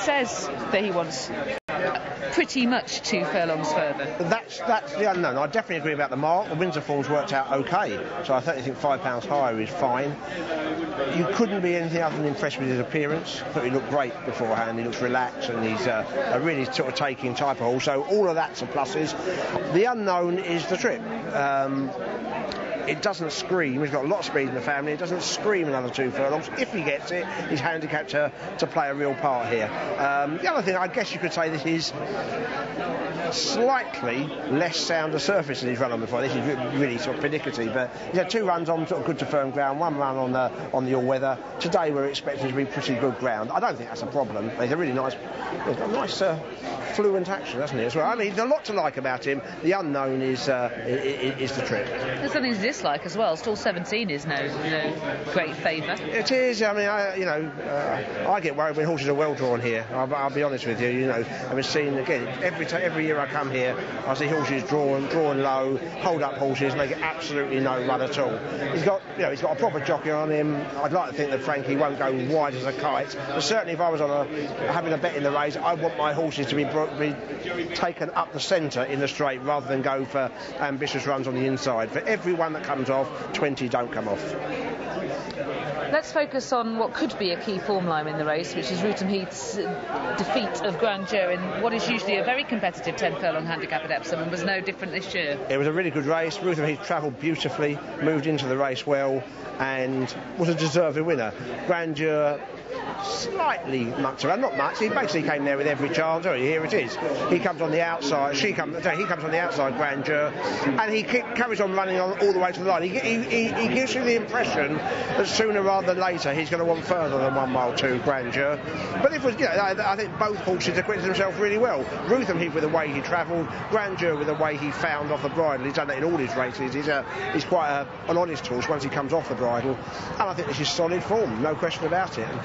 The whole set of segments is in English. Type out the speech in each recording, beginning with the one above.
says that he wants pretty much 2 furlongs further. That's the unknown. I definitely agree about the mark. The Windsor form's worked out okay, so I certainly think £5 higher is fine. You couldn't be anything other than impressed with his appearance. I thought he looked great beforehand. He looks relaxed, and he's a really sort of taking type of horse. So all of that's a pluses. The unknown is the trip. It doesn't scream. He's got a lot of speed in the family. It doesn't scream another 2 furlongs. If he gets it, he's handicapped to play a real part here. The other thing, I guess you could say, this is slightly less sounder surface than he's run on before. This is really sort of pernickety, but he's had 2 runs on sort of good to firm ground, 1 run on the all-weather. Today we're expecting to be pretty good ground. I don't think that's a problem. He's a really nice fluent action, hasn't he, as well? I mean, there's a lot to like about him. The unknown is the trip. There's something to dislike as well. Stall 17 is no great favour. It is. I mean, I get worried when horses are well drawn here. I'll be honest with you. I've been seeing again every year I come here, I see horses drawn low, hold up horses, make absolutely no run at all. He's got a proper jockey on him. I'd like to think that Frankie won't go wide as a kite, but certainly if I was having a bet in the race, I want my horses to be taken up the centre in the straight rather than go for ambitious runs on the inside. For every one that comes off, 20 don't come off. Let's focus on what could be a key form line in the race, which is Rootham Heath's defeat of Grandeur in what is usually a very competitive 10 furlong handicap at Epsom, and was no different this year. It was a really good race. Rootham Heath travelled beautifully, moved into the race well, and was a deserving winner. Grandeur slightly mucked around, not much. He basically came there with every chance. Oh, here it is. He comes on the outside. He comes on the outside, Grandeur, and he carries on running on all the way to the line. He gives you the impression that sooner rather than later he's going to want further than 1 mile 2, Grandeur. But it was, I think both horses acquitted themselves really well. Rootham Heath with the way he travelled, Grandeur with the way he found off the bridle. He's done that in all his races. He's quite an honest horse once he comes off the bridle, and I think this is solid form, no question about it. And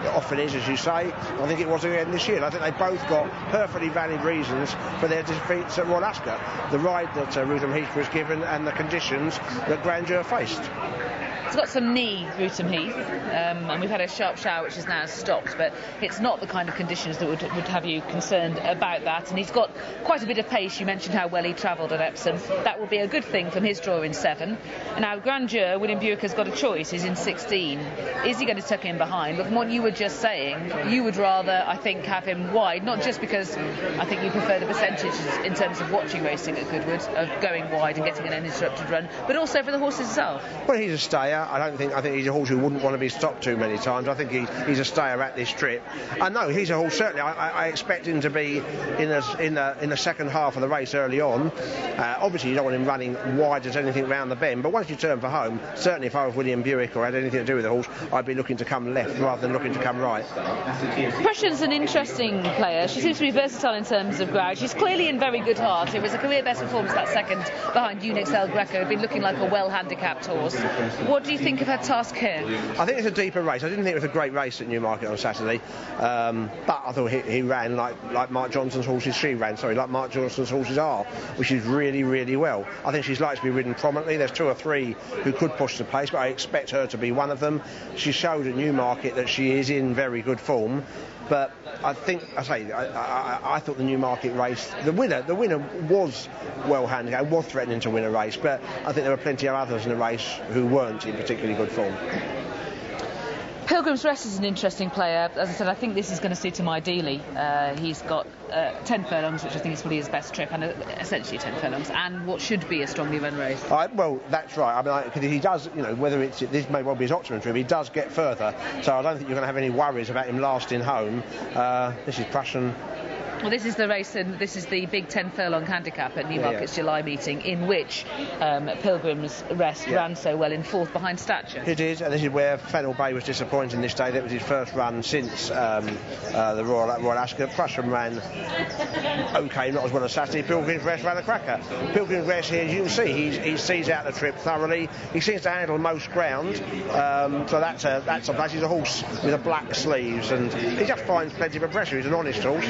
it often is, as you say. I think it was again this year. I think they both got perfectly valid reasons for their defeats at Royal Ascot. The ride that Rootham Heath was given and the conditions that Grandeur faced. He's got some knee, Rootham Heath, and we've had a sharp shower which has now stopped, but it's not the kind of conditions that would have you concerned about that. And he's got quite a bit of pace. You mentioned how well he travelled at Epsom. That will be a good thing from his draw in 7. And now Grandeur, William Buick has got a choice. He's in 16. Is he going to tuck him behind? But from what you were just saying, you would rather, I think, have him wide, not just because I think you prefer the percentages in terms of watching racing at Goodwood, of going wide and getting an uninterrupted run, but also for the horse itself. Well, he's a stayer. I think he's a horse who wouldn't want to be stopped too many times. I think he's a stayer at this trip. I know he's a horse, certainly I expect him to be in the second half of the race early on. Obviously you don't want him running wide as anything round the bend, but once you turn for home, certainly if I was William Buick or had anything to do with the horse, I'd be looking to come left rather than looking to come right. Prussian's an interesting player. She seems to be versatile in terms of ground. She's clearly in very good heart. It was a career best performance that second behind Unix El Greco, been looking like a well handicapped horse. What do you think of her task here? I think it's a deeper race. I didn't think it was a great race at Newmarket on Saturday, but I thought he ran like Mark Johnson's horses like Mark Johnson's horses are, which is really, really well. I think she's likely to be ridden prominently. There's 2 or 3 who could push the pace, but I expect her to be one of them. She showed at Newmarket that she is in very good form. But I think, I thought the Newmarket race, the winner was well handicapped, was threatening to win a race, but I think there were plenty of others in the race who weren't in particularly good form. Pilgrim's Rest is an interesting player. As I said, I think this is going to suit him ideally. He's got 10 furlongs, which I think is probably his best trip, and essentially 10 furlongs, and what should be a strongly run race. Well, that's right. I mean, because he does, whether this may well be his Oxford trip, he does get further, so I don't think you're going to have any worries about him lasting home. This is Prussian. Well, this is the race, and this is the big 10 furlong handicap at Newmarket's July meeting, in which Pilgrim's Rest ran so well in 4th behind Stature. It is, and this is where Fennell Bay was disappointing this day. That was his first run since the Royal Ascot. Prussian ran okay, not as well as Saturday. Pilgrim's Rest ran a cracker. Pilgrim's Rest here, as you can see, he sees out the trip thoroughly. He seems to handle most ground, so that's a plus. He's a horse with a black sleeves, and he just finds plenty of pressure. He's an honest horse.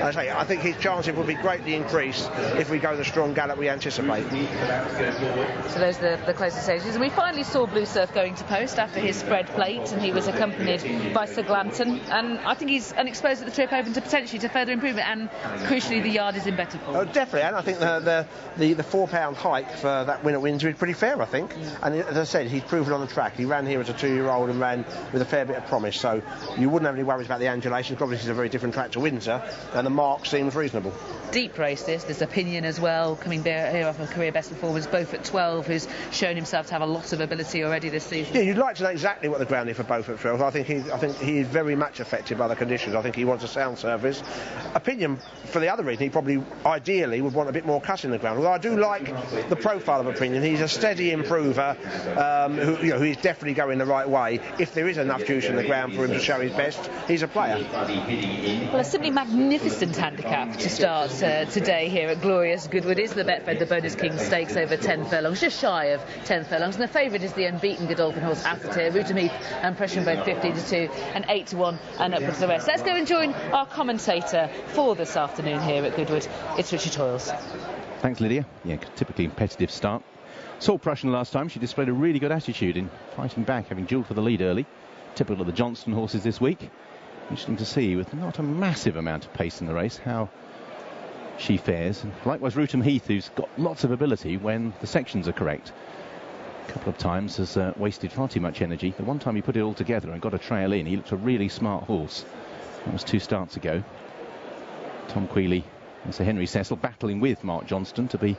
As I say, I think his chances will be greatly increased if we go the strong gallop we anticipate. So those are the closest stages. And we finally saw Blue Surf going to post after his spread plate, and he was accompanied by Sir Glanton. And I think he's unexposed at the trip, open to potentially to further improvement, and crucially the yard is in better form. Oh, definitely, and I think the £4 hike for that win at Windsor is pretty fair, I think. And as I said, he's proven on the track. He ran here as a 2-year-old and ran with a fair bit of promise, so you wouldn't have any worries about the undulations. Obviously it's a very different track to Windsor, and the mark seems reasonable. Deep race this. There's Opinion as well, coming here off a career best performance, both at 12, who's shown himself to have a lot of ability already this season. Yeah, you'd like to know exactly what the ground is for both at 12. I think he is very much affected by the conditions. I think he wants a sound surface. Opinion, for the other reason, he probably ideally would want a bit more cut in the ground. Although I do like the profile of Opinion. He's a steady improver who is definitely going the right way. If there is enough juice in the ground for him to show his best, he's a player. Well, a simply magnificent handicap to start today here at Glorious Goodwood is the Betfred, the Bonus King Stakes over 10 furlongs, just shy of 10 furlongs. And the favourite is the unbeaten Godolphin horse Assateer. Rootham Heath and Pression both 15-2 and 8-1 and upwards the rest. Let's go and join our commentator for this afternoon here at Goodwood. It's Richard Toyles. Thanks, Lydia. Yeah, typically competitive start. Saw Prussian last time. She displayed a really good attitude in fighting back, having duelled for the lead early. Typical of the Johnston horses this week. Interesting to see, with not a massive amount of pace in the race, how she fares. And likewise, Rootham Heath, who's got lots of ability when the sections are correct. A couple of times has wasted far too much energy. The one time he put it all together and got a trail in, he looked a really smart horse. That was 2 starts ago. Tom Queally and Sir Henry Cecil battling with Mark Johnston to be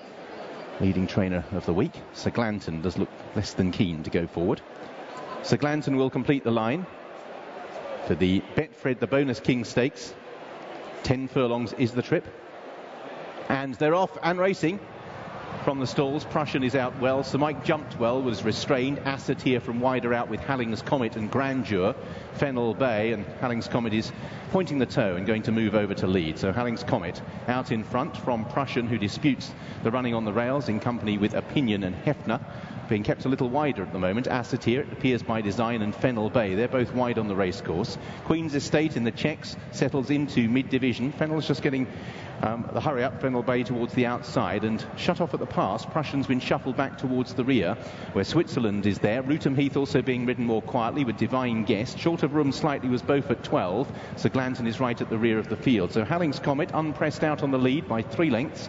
leading trainer of the week. Sir Glanton does look less than keen to go forward. Sir Glanton will complete the line for the Betfred, the Bonus King Stakes. 10 furlongs is the trip. And they're off and racing from the stalls. Prussian is out well. Sir Mike jumped well, was restrained. Assateer from wider out with Halling's Comet and Grandeur. Fennel Bay, and Halling's Comet is pointing the toe and going to move over to lead. So Halling's Comet out in front from Prussian, who disputes the running on the rails in company with Opinion and Hefner. Being kept a little wider at the moment. Assateer, it appears by design, and Fennel Bay. They're both wide on the racecourse. Queen's Estate in the checks settles into mid-division. Fennel's just getting the hurry up. Fennel Bay towards the outside and shut off at the pass. Prussian's been shuffled back towards the rear, where Switzerland is there. Rootham Heath also being ridden more quietly with Divine Guest. Short of room slightly was Beaufort 12. Sir Glanton is right at the rear of the field. So Halling's Comet unpressed out on the lead by 3 lengths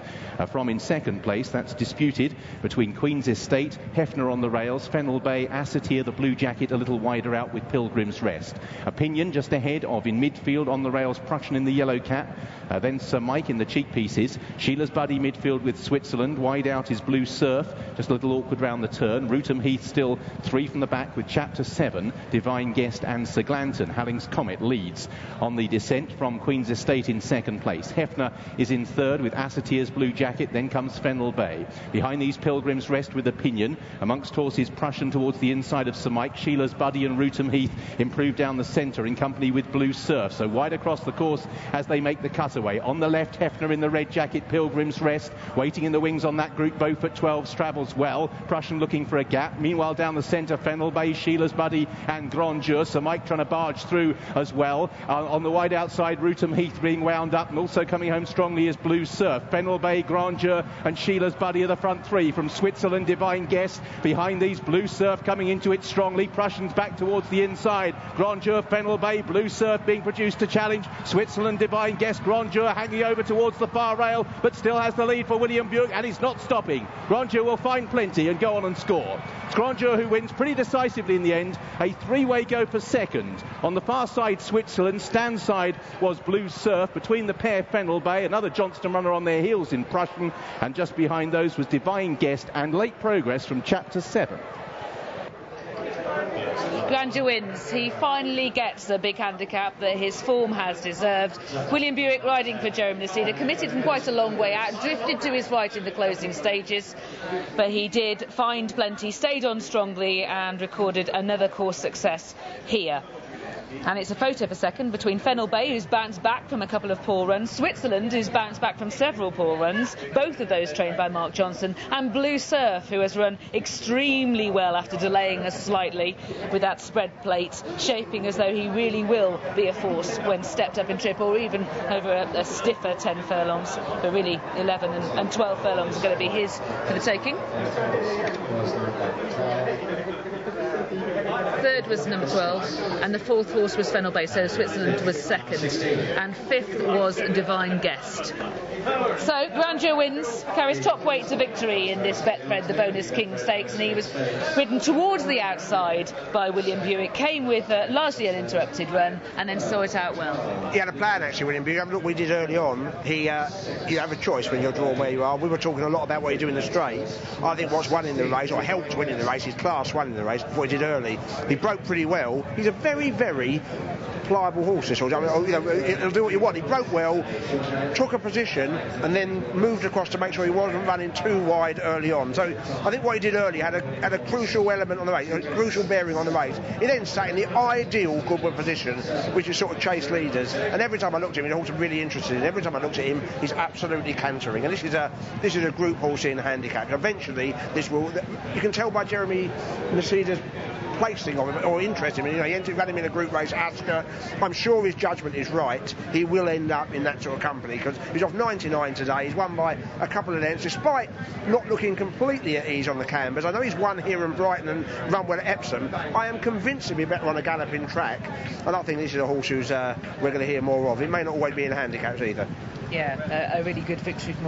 from in second place. That's disputed between Queen's Estate, Hefner on the rails, Fennel Bay, Assateer, the Blue Jacket a little wider out with Pilgrim's Rest. Opinion just ahead of in midfield on the rails, Prussian in the yellow cap. Then Sir Mike in the cheek pieces. Sheila's Buddy midfield with Switzerland. Wide out is Blue Surf, just a little awkward round the turn. Rootham Heath still 3 from the back with Chapter 7, Divine Guest and Sir Glanton. Halling's Comet leads on the descent from Queen's Estate in second place. Hefner is in third with Assateer's Blue Jacket. Then comes Fennel Bay. Behind these, Pilgrim's Rest with Opinion. Amongst horses, Prussian towards the inside of Sir Mike. Sheila's Buddy and Rootham Heath improve down the centre in company with Blue Surf. So wide across the course as they make the cutaway. On the left, Hefner in the red jacket, Pilgrim's Rest. Waiting in the wings on that group, Beaufort 12 travels well. Prussian looking for a gap. Meanwhile, down the centre, Fennel Bay, Sheila's Buddy and Grandeur. Sir Mike trying to barge through as well. On the wide outside, Rootham Heath being wound up, and also coming home strongly is Blue Surf. Fennel Bay, Grandeur and Sheila's Buddy are the front 3. From Switzerland, Divine Guest. Behind these, Blue Surf coming into it strongly. Prussian's back towards the inside. Grandeur, Fennel Bay, Blue Surf being produced to challenge. Switzerland, Divine Guest, Grandeur hanging over towards the far rail, but still has the lead for William Buick, and he's not stopping. Grandeur will find plenty and go on and score. It's Grandeur who wins pretty decisively in the end. A 3-way go for second. On the far side, Switzerland. Stand side was Blue Surf. Between the pair, Fennel Bay. Another Johnston runner on their heels in Prussian. And just behind those was Divine Guest and Late Progress from Chapter 7. Grandeur wins. He finally gets the big handicap that his form has deserved. William Buick riding for Jeremy the Cedar, committed from quite a long way out, drifted to his right in the closing stages, but he did find plenty, stayed on strongly and recorded another course success here. And it's a photo per second between Fennell Bay, who's bounced back from a couple of poor runs, Switzerland, who's bounced back from several poor runs, both of those trained by Mark Johnson, and Blue Surf, who has run extremely well after delaying us slightly with that spread plate, shaping as though he really will be a force when stepped up in trip, or even over a stiffer 10 furlongs. But really, 11 and 12 furlongs are going to be his for the taking. Third was number 12, and the fourth horse was Fennell Bay, so Switzerland was second, and fifth was Divine Guest. So Grandeur wins, carries top weight to victory in this Betfred, the Bonus King Stakes, and he was ridden towards the outside by William Buick, came with a largely uninterrupted run, and then saw it out well. He had a plan actually, William Buick. Look, we did early on. You have a choice when you're drawn where you are. We were talking a lot about what you do in the straight. I think what's won in the race, or helped win in the race, is Class 1 in the race, what he did early. He broke pretty well. He's a very, very pliable horse, this horse. I mean, it'll do what you want. He broke well, took a position, and then moved across to make sure he wasn't running too wide early on. So I think what he did early had a crucial element on the race, a crucial bearing on the race. He then sat in the ideal Goodwood position, which is sort of chase leaders. And every time I looked at him, the horse I'm really interested in. Every time I looked at him, he's absolutely cantering. And this is a group horse in handicap. Eventually, this will. You can tell by Jeremy Mercedes' placing of him, or interest in him. He ran him in a group race, Asker. I'm sure his judgment is right. He will end up in that sort of company, because he's off 99 today. He's won by a couple of lengths, despite not looking completely at ease on the canvas. I know he's won here in Brighton and run well at Epsom. I am convinced he'll be better on a galloping track, and I think this is a horse who's we're going to hear more of. It may not always be in handicaps either. Yeah, a really good victory from